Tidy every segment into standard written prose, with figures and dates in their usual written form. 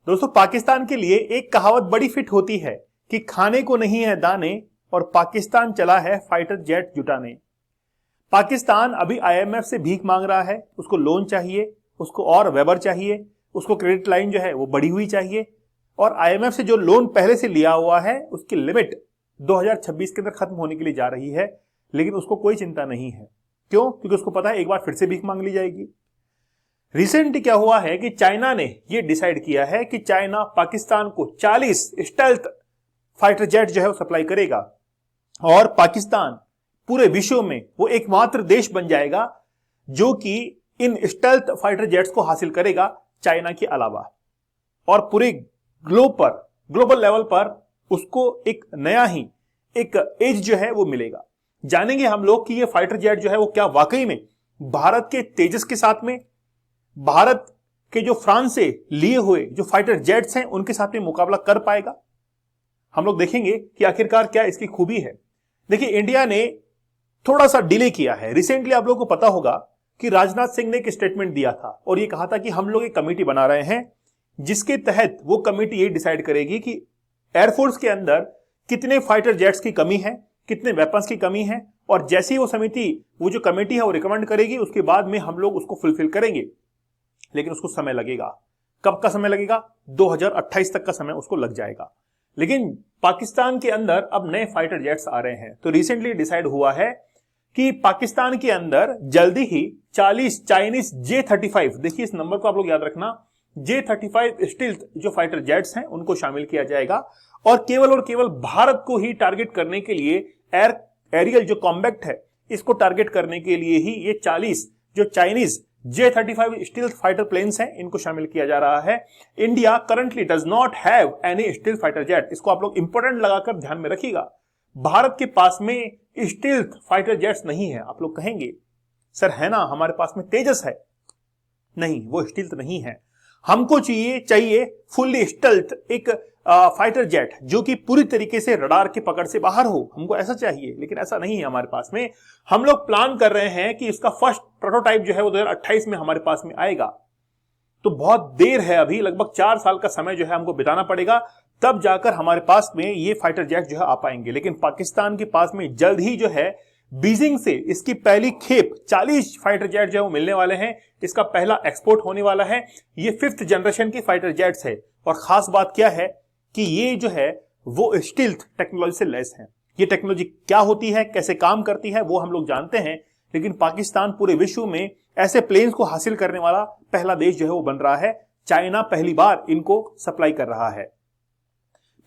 दोस्तों, पाकिस्तान के लिए एक कहावत बड़ी फिट होती है कि खाने को नहीं है दाने और पाकिस्तान चला है फाइटर जेट जुटाने। पाकिस्तान अभी आईएमएफ से भीख मांग रहा है, उसको लोन चाहिए, उसको और वेबर चाहिए, उसको क्रेडिट लाइन जो है वो बढ़ी हुई चाहिए और आईएमएफ से जो लोन पहले से लिया हुआ है उसकी लिमिट 2026 के अंदर खत्म होने के लिए जा रही है। लेकिन उसको कोई चिंता नहीं है। क्यों? क्योंकि उसको पता है एक बार फिर से भीख मांग ली जाएगी। रिसेंटली क्या हुआ है कि चाइना ने यह डिसाइड किया है कि चाइना पाकिस्तान को 40 स्टेल्थ फाइटर जेट जो है वो सप्लाई करेगा और पाकिस्तान पूरे विश्व में वो एकमात्र देश बन जाएगा जो कि इन स्टेल्थ फाइटर जेट्स को हासिल करेगा चाइना के अलावा। और पूरे ग्लोबल लेवल पर उसको एक नया ही एक एज जो है वो मिलेगा। जानेंगे हम लोग कि ये फाइटर जेट जो है वो क्या वाकई में भारत के तेजस के साथ में, भारत के जो फ्रांस से लिए हुए जो फाइटर जेट्स हैं उनके साथ में मुकाबला कर पाएगा। हम लोग देखेंगे कि आखिरकार क्या इसकी खूबी है। देखिए, इंडिया ने थोड़ा सा डिले किया है। रिसेंटली आप लोगों को पता होगा कि राजनाथ सिंह ने एक स्टेटमेंट दिया था और ये कहा था कि हम लोग एक कमेटी बना रहे हैं जिसके तहत वो कमेटी ये डिसाइड करेगी कि एयरफोर्स के अंदर कितने फाइटर जेट्स की कमी है, कितने वेपन्स की कमी है, और जैसे ही वो समिति, वो जो कमेटी है वो रिकमेंड करेगी उसके बाद में हम लोग उसको फुलफिल करेंगे। लेकिन उसको समय लगेगा। कब का समय लगेगा? 2028 तक का समय उसको लग जाएगा। लेकिन पाकिस्तान के अंदर अब नए फाइटर जेट्स आ रहे हैं। तो रिसेंटली डिसाइड हुआ है कि पाकिस्तान के अंदर जल्दी ही 40 चाइनीज J-35, देखिए इस नंबर को आप लोग याद रखना, J-35 स्टील्थ जो फाइटर जेट्स हैं उनको शामिल किया जाएगा और केवल भारत को ही टारगेट करने के लिए एरियल जो कॉम्बैट है इसको टारगेट करने के लिए ही ये 40 जो Chinese J-35 stealth fighter planes हैं इनको शामिल किया जा रहा है। India currently does not have any stealth fighter jet. इसको आप लोग इंपॉर्टेंट लगाकर ध्यान में रखिएगा। भारत के पास में स्टील्थ फाइटर जेट्स नहीं है। आप लोग कहेंगे सर है ना, हमारे पास में तेजस है। नहीं, वो स्टील्थ नहीं है। हमको चाहिए फुल्ली स्टील्थ एक फाइटर जेट जो कि पूरी तरीके से रडार की पकड़ से बाहर हो। हमको ऐसा चाहिए, लेकिन ऐसा नहीं है हमारे पास में। हम लोग प्लान कर रहे हैं कि इसका फर्स्ट प्रोटोटाइप जो है वो 2028 में हमारे पास में आएगा। तो बहुत देर है, अभी लगभग 4 साल का समय जो है हमको बिताना पड़ेगा, तब जाकर हमारे पास में ये फाइटर जेट जो है आ पाएंगे। लेकिन पाकिस्तान के पास में जल्द ही जो है बीजिंग से इसकी पहली खेप 40 फाइटर जेट जो है वो मिलने वाले हैं। इसका पहला एक्सपोर्ट होने वाला है। ये 5th जनरेशन की फाइटर जेट्स है और खास बात क्या है कि ये जो है वो स्टील्थ टेक्नोलॉजी से लैस है। ये टेक्नोलॉजी क्या होती है, कैसे काम करती है, वो हम लोग जानते हैं। लेकिन पाकिस्तान पूरे विश्व में ऐसे प्लेन्स को हासिल करने वाला पहला देश जो है वो बन रहा है। चाइना पहली बार इनको सप्लाई कर रहा है।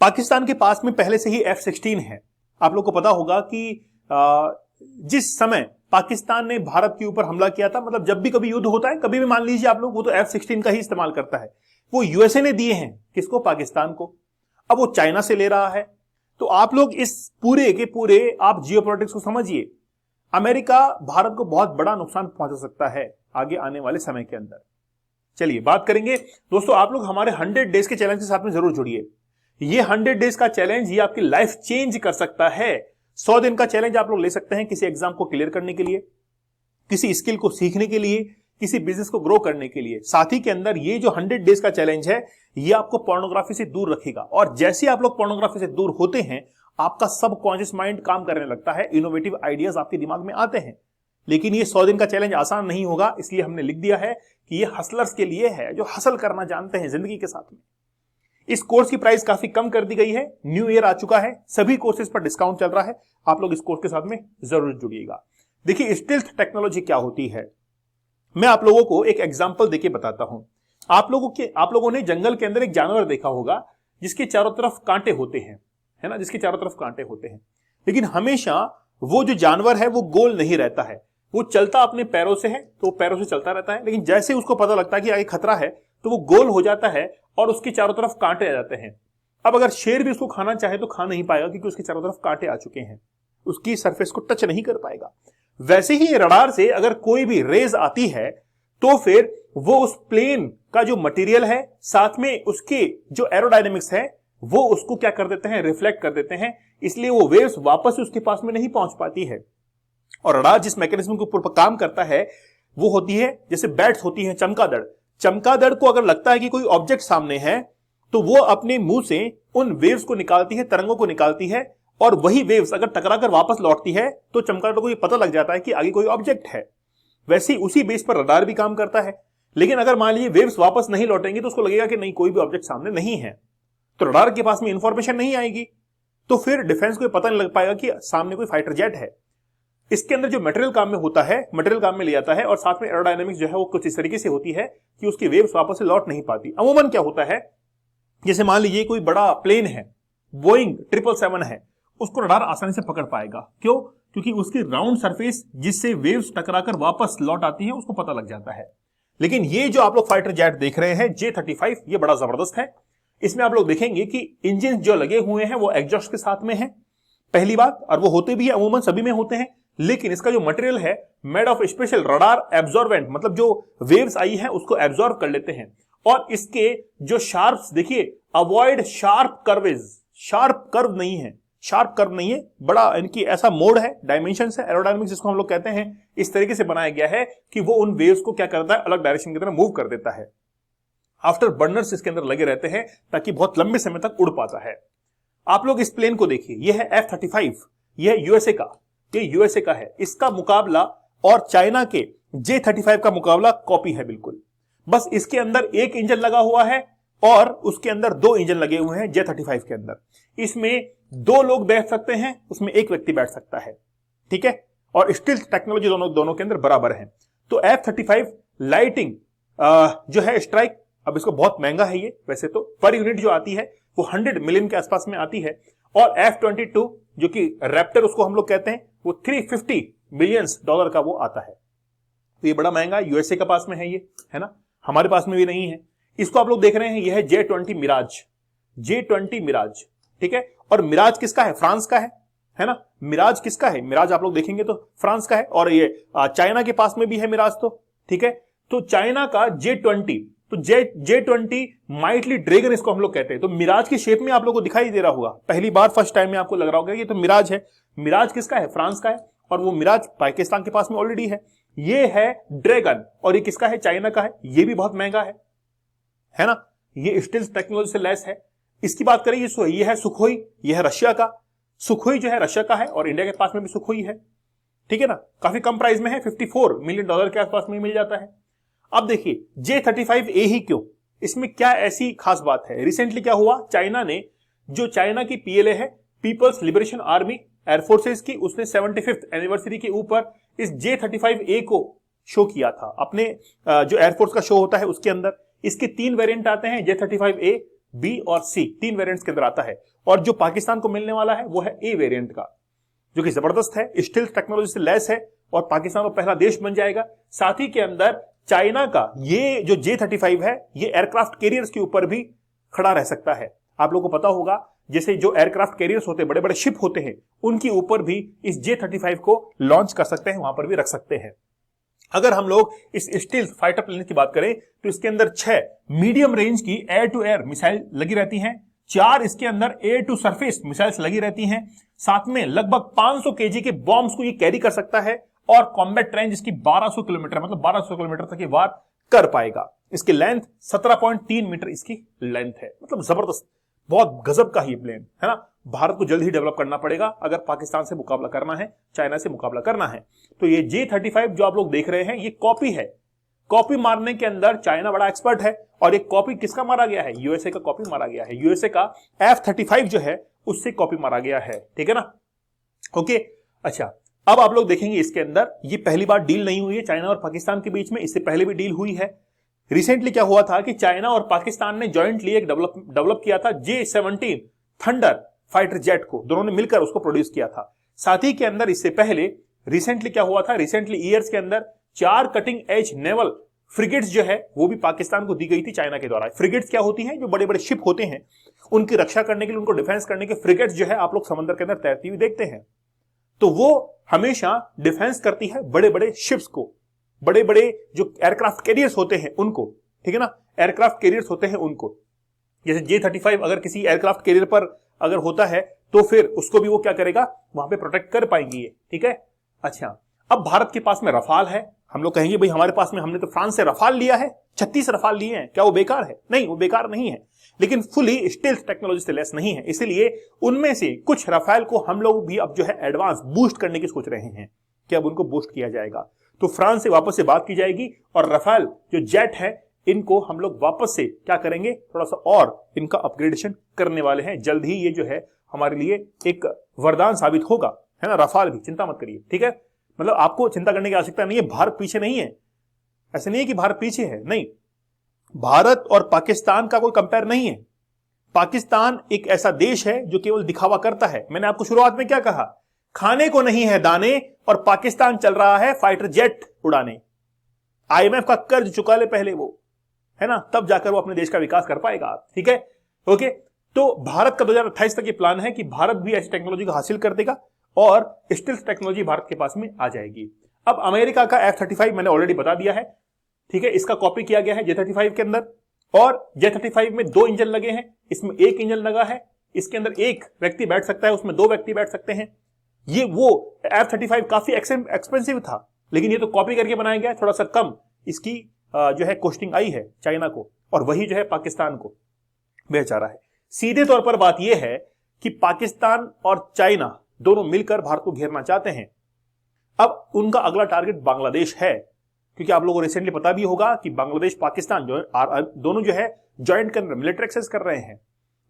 पाकिस्तान के पास में पहले से ही F-16 है। आप लोग को पता होगा कि जिस समय पाकिस्तान ने भारत के ऊपर हमला किया था, मतलब जब भी कभी युद्ध होता है, कभी भी मान लीजिए आप लोग, वो तो F-16 का ही इस्तेमाल करता है। वो यूएसए ने दिए हैं। किसको? पाकिस्तान को। अब वो चाइना से ले रहा है। तो आप लोग इस पूरे के पूरे आप जियोपॉलिटिक्स को समझिए। अमेरिका भारत को बहुत बड़ा नुकसान पहुंचा सकता है आगे आने वाले समय के अंदर। चलिए बात करेंगे दोस्तों, आप लोग हमारे 100 डेज के चैलेंज के साथ में जरूर जुड़िए। ये 100 डेज का चैलेंज ये आपकी लाइफ चेंज कर सकता है। 100 दिन का चैलेंज आप लोग ले सकते हैं किसी एग्जाम को क्लियर करने के लिए, किसी स्किल को सीखने के लिए, किसी बिजनेस को ग्रो करने के लिए। साथ ही के अंदर ये जो 100 डेज का चैलेंज है ये आपको पोर्नोग्राफी से दूर रखेगा। और जैसे आप लोग पोर्नोग्राफी से दूर होते हैं आपका सबकॉन्शियस माइंड काम करने लगता है, इनोवेटिव आइडियाज आपके दिमाग में आते हैं। लेकिन ये 100 दिन का चैलेंज आसान नहीं होगा, इसलिए हमने लिख दिया है कि ये हसलर्स के लिए है जो हसल करना जानते हैं जिंदगी के साथ में। इस कोर्स की प्राइस काफी कम कर दी गई है। न्यू ईयर आ चुका है, सभी कोर्सेज पर डिस्काउंट चल रहा है। आप लोग इस कोर्स के साथ में जरूर जुड़िएगा। देखिए, स्टील्थ टेक्नोलॉजी क्या होती है, मैं आप लोगों को एक एग्जांपल देके बताता हूं। आप लोगों ने जंगल के अंदर एक जानवर देखा होगा जिसके चारों तरफ कांटे होते हैं, है ना, जिसके चारों तरफ कांटे होते हैं। लेकिन हमेशा वो जो जानवर है वो गोल नहीं रहता है। वो चलता अपने पैरों से है तो पैरों से चलता रहता है, लेकिन जैसे उसको पता लगता है कि आगे खतरा है तो वो गोल हो जाता है और उसके चारों तरफ कांटे आ जाते हैं। अब अगर शेर भी उसको खाना चाहे तो खा नहीं पाएगा क्योंकि उसके चारों तरफ कांटे आ चुके हैं, उसकी सरफेस को टच नहीं कर पाएगा। वैसे ही रडार से अगर कोई भी रेज आती है तो फिर वो उस प्लेन का जो मटेरियल है साथ में उसके जो एरोडायनेमिक्स है वो उसको क्या कर देते हैं, रिफ्लेक्ट कर देते हैं। इसलिए वो वेव्स वापस उसके पास में नहीं पहुंच पाती है। और रडार जिस मैकेनिज्म के ऊपर काम करता है वो होती है, जैसे बैट्स होती है चमगादड़। चमगादड़ को अगर लगता है कि कोई ऑब्जेक्ट सामने है तो वो अपने मुंह से उन वेव्स को निकालती है, तरंगों को निकालती है, और वही वेव्स अगर टकराकर वापस लौटती है तो चमगादड़ों को ये पता लग जाता है कि आगे कोई ऑब्जेक्ट है। वैसे ही उसी बेस पर रडार भी काम करता है। लेकिन अगर मान लीजिए वेव्स वापस नहीं लौटेंगी तो उसको लगेगा कि नहीं, कोई भी ऑब्जेक्ट सामने नहीं है, तो रडार के पास में इंफॉर्मेशन नहीं आएगी, तो फिर डिफेंस को पता नहीं लग पाएगा कि सामने कोई फाइटर जेट है। इसके अंदर जो मटेरियल काम में होता है, मटेरियल काम में ले जाता है, और साथ में एरोडायनामिक्स जो है वो कुछ इस तरीके से होती है कि उसकी वेव्स वापस से लौट नहीं पाती। अमूमन क्या होता है, जैसे मान लीजिए कोई बड़ा प्लेन है, बोइंग 777 है, उसको रडार आसानी से पकड़ पाएगा। क्यों? क्योंकि उसकी राउंड सरफेस जिससे वेव्स टकराकर वापस लौट आती है उसको पता लग जाता है। लेकिन ये जो आप लोग फाइटर जेट देख रहे हैं J-35, ये बड़ा जबरदस्त है। इसमें आप लोग देखेंगे कि इंजन जो लगे हुए हैं वो एग्जॉस्ट के साथ में है, पहली बात, और वो होते भी है, अमूमन सभी में होते हैं। लेकिन इसका जो मटेरियल है made of special radar absorbent, मतलब जो वेव्स आई है उसको एब्जॉर्ब कर लेते हैं। और इसके जो शार्प्स देखिए, अवॉइड शार्प कर्वेज, शार्प कर्व नहीं है, शार्प कर्व नहीं है, बड़ा इनकी ऐसा मोड है, डायमेंशन है, एरोडायनामिक्स जिसको हम लोग कहते हैं, इस तरीके से बनाया गया है कि वो उन वेव्स को क्या करता है, अलग डायरेक्शन की तरफ मूव कर देता है। आफ्टर बर्नर्स इसके अंदर लगे रहते हैं ताकि बहुत लंबे समय तक उड़ पाता है। आप लोग इस प्लेन को देखिए, यह है F-35, यह यूएसए का, ये यूएसए का है। इसका मुकाबला और चाइना के J-35 का मुकाबला कॉपी है बिल्कुल। बस इसके अंदर एक इंजन लगा हुआ है और उसके अंदर 2 इंजन लगे हुए हैं J-35 के अंदर। इसमें 2 लोग बैठ सकते हैं, उसमें एक व्यक्ति बैठ सकता है, ठीक है। और स्टील्थ टेक्नोलॉजी दोनों के अंदर बराबर है। तो F-35 लाइटिंग जो है स्ट्राइक, अब इसको बहुत महंगा है ये, वैसे तो पर यूनिट जो आती है वो 100 मिलियन के आसपास में आती है। और F-22 जो कि रैप्टर उसको हम लोग कहते हैं, वो $350 मिलियन का वो आता है। तो ये बड़ा महंगा यूएसए के पास में है ये, है ना, हमारे पास में भी नहीं है। इसको आप लोग देख रहे हैं, यह है J-20 मिराज, J-20 मिराज, ठीक है। और मिराज किसका है? फ्रांस का है ना। मिराज किसका है? मिराज आप लोग देखेंगे तो फ्रांस का है, और ये चाइना के पास में भी है मिराज, तो ठीक है। तो चाइना का J-20, तो J-20 माइटली ड्रैगन इसको हम लोग कहते हैं। तो मिराज की शेप में आप लोगों को दिखाई दे रहा होगा, पहली बार फर्स्ट टाइम में आपको लग रहा होगा ये तो मिराज है। मिराज किसका है? फ्रांस का है, और वो मिराज पाकिस्तान के पास में ऑलरेडी है। ये है ड्रैगन, और ये किसका है? चाइना का है। ये भी बहुत महंगा है ना। ये स्टील्थ टेक्नोलॉजी से लैस है। इसकी बात करें, ये है सुखोई, ये है रशिया का। सुखोई जो है रशिया का है, और इंडिया के पास में भी सुखोई है, ठीक है ना। काफी कम प्राइस में है, $54 मिलियन के आसपास में मिल जाता है। अब देखिए J-35A ही क्यों, इसमें क्या ऐसी खास बात है? रिसेंटली क्या हुआ, चाइना ने, जो चाइना की PLA है, पीपल्स लिबरेशन आर्मी एयरफोर्सेस की, उसने 75th एनिवर्सरी के ऊपर इस J-35A को शो किया था अपने जो एयरफोर्स का शो होता है उसके अंदर। इसके 3 वेरिएंट आते हैं, J-35A, B और C, 3 वेरिएंट्स के अंदर आता है। और जो पाकिस्तान को मिलने वाला है वो है A वेरिएंट का, जो कि जबरदस्त है, स्टील्थ टेक्नोलॉजी से लैस है, और पाकिस्तान को पहला देश बन जाएगा। साथ ही के अंदर चाइना का ये जो J-35 है, ये एयरक्राफ्ट कैरियर्स के ऊपर भी खड़ा रह सकता है। आप लोगों को पता होगा, जैसे जो एयरक्राफ्ट कैरियर्स होते हैं, बड़े बड़े शिप होते हैं, उनके ऊपर भी इस J-35 को लॉन्च कर सकते हैं, वहां पर भी रख सकते हैं। अगर हम लोग इस स्टील्थ फाइटर प्लेन की बात करें तो इसके अंदर 6 मीडियम रेंज की एयर टू एयर मिसाइल लगी रहती हैं, 4 इसके अंदर एयर टू सरफेस मिसाइल्स लगी रहती हैं, साथ में लगभग 500 kg के बॉम्ब्स को ये कैरी कर सकता है, और कॉम्बैट रेंज इसकी 1200 किलोमीटर, मतलब 1200 किलोमीटर तक ये वार कर पाएगा। इसकी लेंथ 17.3 मीटर इसकी लेंथ है, मतलब जबरदस्त, बहुत गजब का ही प्लेन है ना। भारत को जल्द ही डेवलप करना पड़ेगा अगर पाकिस्तान से मुकाबला करना है, चाइना से मुकाबला करना है। तो ये J-35 जो आप लोग देख रहे हैं, ये कॉपी है। कॉपी मारने के अंदर चाइना बड़ा एक्सपर्ट है, और ये कॉपी किसका मारा गया है? यूएसए का कॉपी मारा गया है। यूएसए का F-35 जो है उससे कॉपी मारा गया है, ठीक है ना। ओके, अच्छा, अब आप लोग देखेंगे इसके अंदर ये पहली बार डील नहीं हुई है चाइना और पाकिस्तान के बीच में, इससे पहले भी डील हुई है। रिसेंटली क्या हुआ था कि चाइना और पाकिस्तान ने जॉइंटली एक डेवलप किया था J-17 थंडर फाइटर जेट को, दोनों ने मिलकर उसको प्रोड्यूस किया था। साथ ही के अंदर इससे पहले रिसेंटली क्या हुआ था, रिसेंटली ईयर्स के अंदर 4 कटिंग एज नेवल फ्रिगेट्स जो है वो भी पाकिस्तान को दी गई थी चाइना के द्वारा। फ्रिगेट्स क्या होती हैं? जो बड़े बड़े शिप होते हैं, उनकी रक्षा करने के लिए, उनको डिफेंस करने के फ्रिगेट्स जो है आप लोग समंदर के अंदर तैरती हुई देखते हैं। तो वो हमेशा डिफेंस करती है बड़े बड़े शिप्स को, बड़े बड़े जो एयरक्राफ्ट कैरियर्स होते हैं उनको, ठीक है ना, एयरक्राफ्ट कैरियर्स होते हैं उनको। जैसे J-35 अगर किसी एयरक्राफ्ट कैरियर पर अगर होता है तो फिर उसको भी वो क्या करेगा, वहां पे प्रोटेक्ट कर पाएंगी ये, ठीक है। अच्छा, अब भारत के पास में रफाल है। हम लोग कहेंगे भाई हमारे पास में, हमने तो फ्रांस से रफाल लिया है, 36 रफाल लिए हैं, क्या वो बेकार है? नहीं, वो बेकार नहीं है। लेकिन फुली स्टील्थ टेक्नोलॉजी से लेस नहीं है। इसीलिए उनमें से कुछ राफेल को हम लोग भी अब जो है एडवांस बूस्ट करने की सोच रहे हैं कि अब उनको बूस्ट किया जाएगा। तो फ्रांस से वापस से बात की जाएगी और राफेल जो जेट है इनको हम लोग वापस से क्या करेंगे, थोड़ा सा और इनका अपग्रेडेशन करने वाले हैं। जल्द ही ये जो है हमारे लिए एक वरदान साबित होगा, है ना। राफेल भी चिंता मत करिए, ठीक है। मतलब आपको चिंता करने की आवश्यकता नहीं है, भारत पीछे नहीं है। ऐसे नहीं है कि भारत पीछे है, नहीं। भारत और पाकिस्तान का कोई कंपेयर नहीं है। पाकिस्तान एक ऐसा देश है जो केवल दिखावा करता है। मैंने आपको शुरुआत में क्या कहा, खाने को नहीं है दाने और पाकिस्तान चल रहा है फाइटर जेट उड़ाने। आईएमएफ का कर्ज चुका ले पहले वो, है ना, तब जाकर वो अपने देश का विकास कर पाएगा, ठीक है। ओके, तो भारत का 2028 तक ये प्लान है कि भारत भी ऐसी टेक्नोलॉजी को हासिल कर देगा और स्टील्थ टेक्नोलॉजी भारत के पास में आ जाएगी। अब अमेरिका का F-35 मैंने ऑलरेडी बता दिया है, ठीक है। इसका कॉपी किया गया है J-35 के अंदर और J-35 में 2 इंजन लगे हैं, इसमें 1 इंजन लगा है। इसके अंदर 1 व्यक्ति बैठ सकता है, उसमें 2 व्यक्ति बैठ सकते हैं। ये वो F-35 काफी एक्सपेंसिव था, लेकिन ये तो कॉपी करके बनाया गया, थोड़ा सा कम इसकी जो है कॉस्टिंग आई है चाइना को, और वही जो है पाकिस्तान को बेचा रहा है। सीधे तौर पर बात यह है कि पाकिस्तान और चाइना दोनों मिलकर भारत को घेरना चाहते हैं। अब उनका अगला टारगेट बांग्लादेश है, क्योंकि आप लोगों को रिसेंटली पता भी होगा कि बांग्लादेश पाकिस्तान जो दोनों जो है ज्वाइंट के अंदर मिलिट्री एक्सेस कर रहे हैं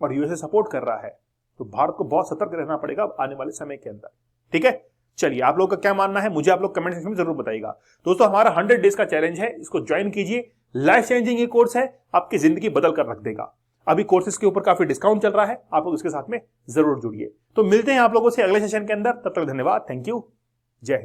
और यूएसए सपोर्ट कर रहा है। तो भारत को बहुत सतर्क रहना पड़ेगा आने वाले समय के अंदर, ठीक है। चलिए, आप लोगों का क्या मानना है मुझे आप लोग कमेंट सेक्शन में जरूर बताइएगा। दोस्तों, हमारा 100 डेज का चैलेंज है, इसको ज्वाइन कीजिए। लाइफ चेंजिंग ये कोर्स है, आपकी जिंदगी बदल कर रख देगा। अभी कोर्सेज के ऊपर काफी डिस्काउंट चल रहा है, आप लोग इसके साथ में जरूर जुड़िए। तो मिलते हैं आप लोगों से अगले सेशन के अंदर, तब तक धन्यवाद, थैंक यू, जय हिंद।